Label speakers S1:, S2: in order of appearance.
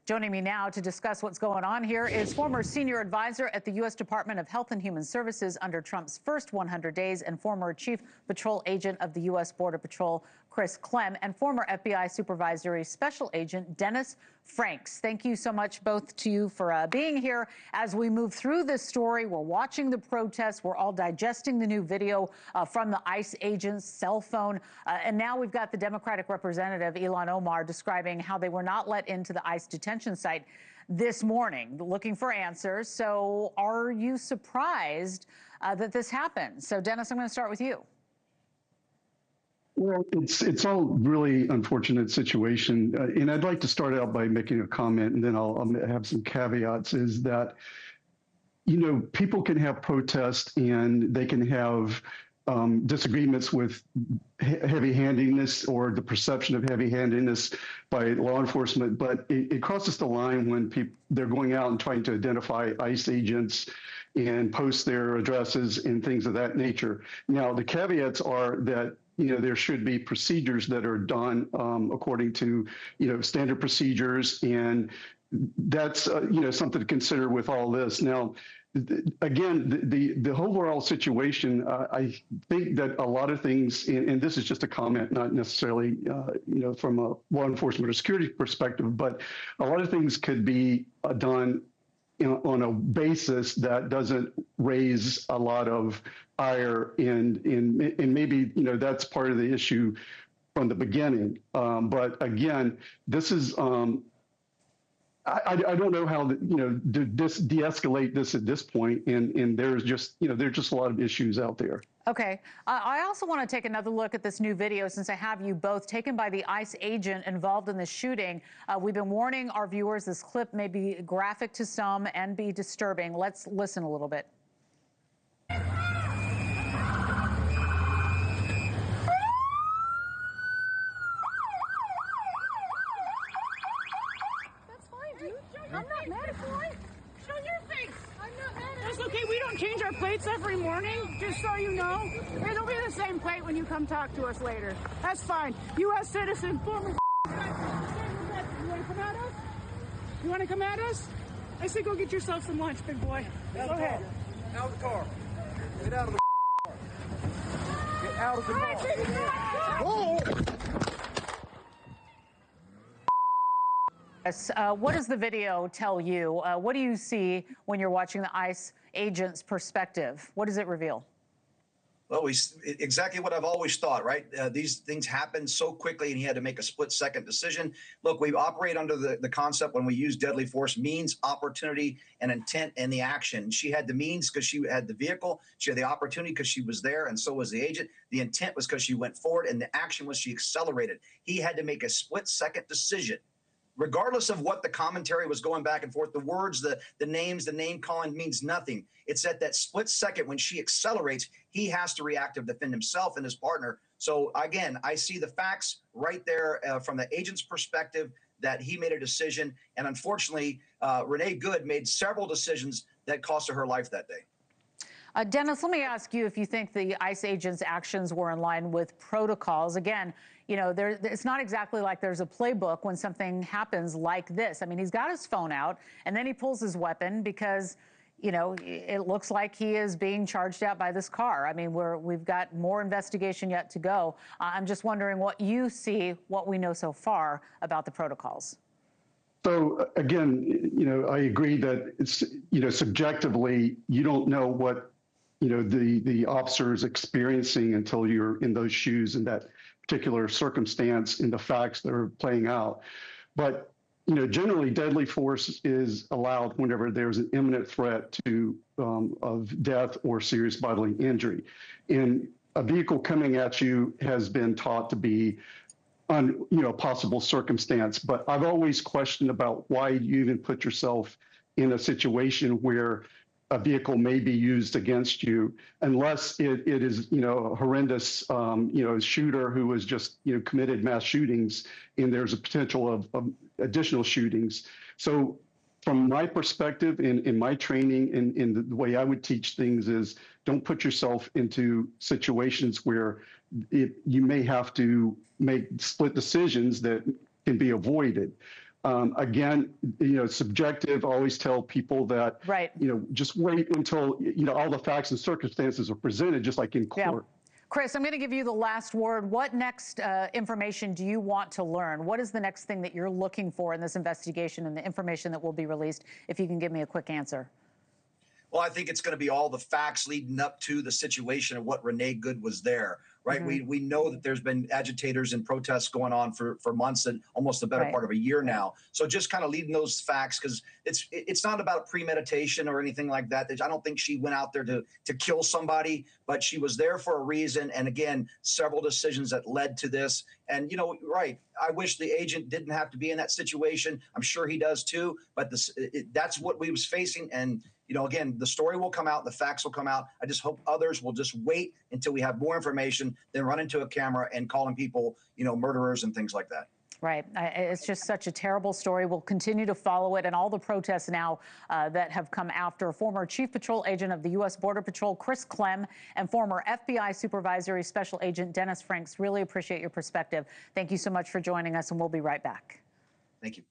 S1: Joining me now to discuss what's going on here is former senior advisor at the U.S. Department of Health and Human Services under Trump's first 100 days and former chief patrol agent of the U.S. Border Patrol, Chris Clem, and former FBI supervisory special agent Dennis Franks. Thank you so much, both to you, for being here. As we move through this story, we're watching the protests. We're all digesting the new video from the ICE agent's cell phone. And now we've got the Democratic representative, Ilhan Omar, describing how they were not let into the ICE detention site this morning, looking for answers. So are you surprised that this happened? So, Dennis, I'm going to start with you.
S2: Well, it's all really unfortunate situation. And I'd like to start out by making a comment, and then I'll have some caveats, is that, you know, people can have protests and they can have disagreements with heavy-handedness or the perception of heavy-handedness by law enforcement, but it crosses the line when they're going out and trying to identify ICE agents and post their addresses and things of that nature. Now, the caveats are that, you know, there should be procedures that are done according to, you know, standard procedures, and that's you know, something to consider with all this. Now, again, the overall situation, I think that a lot of things, and this is just a comment, not necessarily you know, from a law enforcement or security perspective, but a lot of things could be done on a basis that doesn't raise a lot of ire, and maybe, you know, that's part of the issue from the beginning. But again, this is I don't know how you know, to de-escalate this at this point, and there's just, you know, there's just a lot of issues out there.
S1: Okay. I also want to take another look at this new video, since I have you both, taken by the ICE agent involved in the shooting. We've been warning our viewers this clip may be graphic to some and be disturbing. Let's listen a little bit.
S3: I'm not mad at you. Show your face. I'm not mad at you. That's okay. We don't change our plates every morning, just so you know. It'll be the same plate when you come talk to us later. That's fine. U.S. citizen, former. You want to come at us? You want to come at us? I say go get yourself some lunch, big boy. Go ahead.
S4: Out of the car. Get out of the car. Get out of the car. Whoa!
S1: What does the video tell you? What do you see when you're watching the ICE agent's perspective? What does it reveal?
S5: Well, exactly what I've always thought, right? These things happen so quickly, and he had to make a split-second decision. Look, we operate under the concept when we use deadly force, means, opportunity, and intent in the action. She had the means because she had the vehicle. She had the opportunity because she was there, and so was the agent. The intent was because she went forward, and the action was she accelerated. He had to make a split-second decision. Regardless of what the commentary was going back and forth, the words, the names, the name calling means nothing. It's at that split second when she accelerates, he has to react to defend himself and his partner. So again, I see the facts right there from the agent's perspective that he made a decision. And unfortunately, Renee Good made several decisions that cost her life that day.
S1: Dennis, let me ask you if you think the ICE agent's actions were in line with protocols. Again, you know, it's not exactly like there's a playbook when something happens like this. I mean, he's got his phone out, and then he pulls his weapon because, you know, it looks like he is being charged out by this car. I mean, we've got more investigation yet to go. I'm just wondering what you see, what we know so far about the protocols.
S2: So again, you know, I agree that it's, you know, subjectively, you don't know what, you know, the officer is experiencing until you're in those shoes in that particular circumstance and the facts that are playing out. But, you know, generally deadly force is allowed whenever there's an imminent threat to of death or serious bodily injury. And a vehicle coming at you has been taught to be you know, possible circumstance. But I've always questioned about why you even put yourself in a situation where a vehicle may be used against you, unless it is, you know, a horrendous, you know, shooter who has just, you know, committed mass shootings, and there's a potential of additional shootings. So from my perspective, in my training, in the way I would teach things is, don't put yourself into situations where you may have to make split decisions that can be avoided. Again, subjective. Always tell people that,
S1: right.
S2: Just wait until, all the facts and circumstances are presented, just like in court.
S1: Yeah. Chris, I'm going to give you the last word. What next information do you want to learn? What is the next thing that you're looking for in this investigation and the information that will be released? If you can give me a quick answer.
S5: Well, I think it's going to be all the facts leading up to the situation of what Renee Good was there, right? Mm-hmm. We know that there's been agitators and protests going on for months and almost the better part of a year now. So just kind of leading those facts, because it's not about premeditation or anything like that. I don't think she went out there to kill somebody, but she was there for a reason. And again, several decisions that led to this. And, right, I wish the agent didn't have to be in that situation. I'm sure he does too, but that's what we was facing. And again, the story will come out, the facts will come out. I just hope others will just wait until we have more information, then run into a camera and calling people, murderers and things like that.
S1: Right. It's just such a terrible story. We'll continue to follow it, and all the protests now that have come after former Chief Patrol Agent of the U.S. Border Patrol, Chris Clem, and former FBI Supervisory Special Agent Dennis Franks. Really appreciate your perspective. Thank you so much for joining us, and we'll be right back.
S5: Thank you.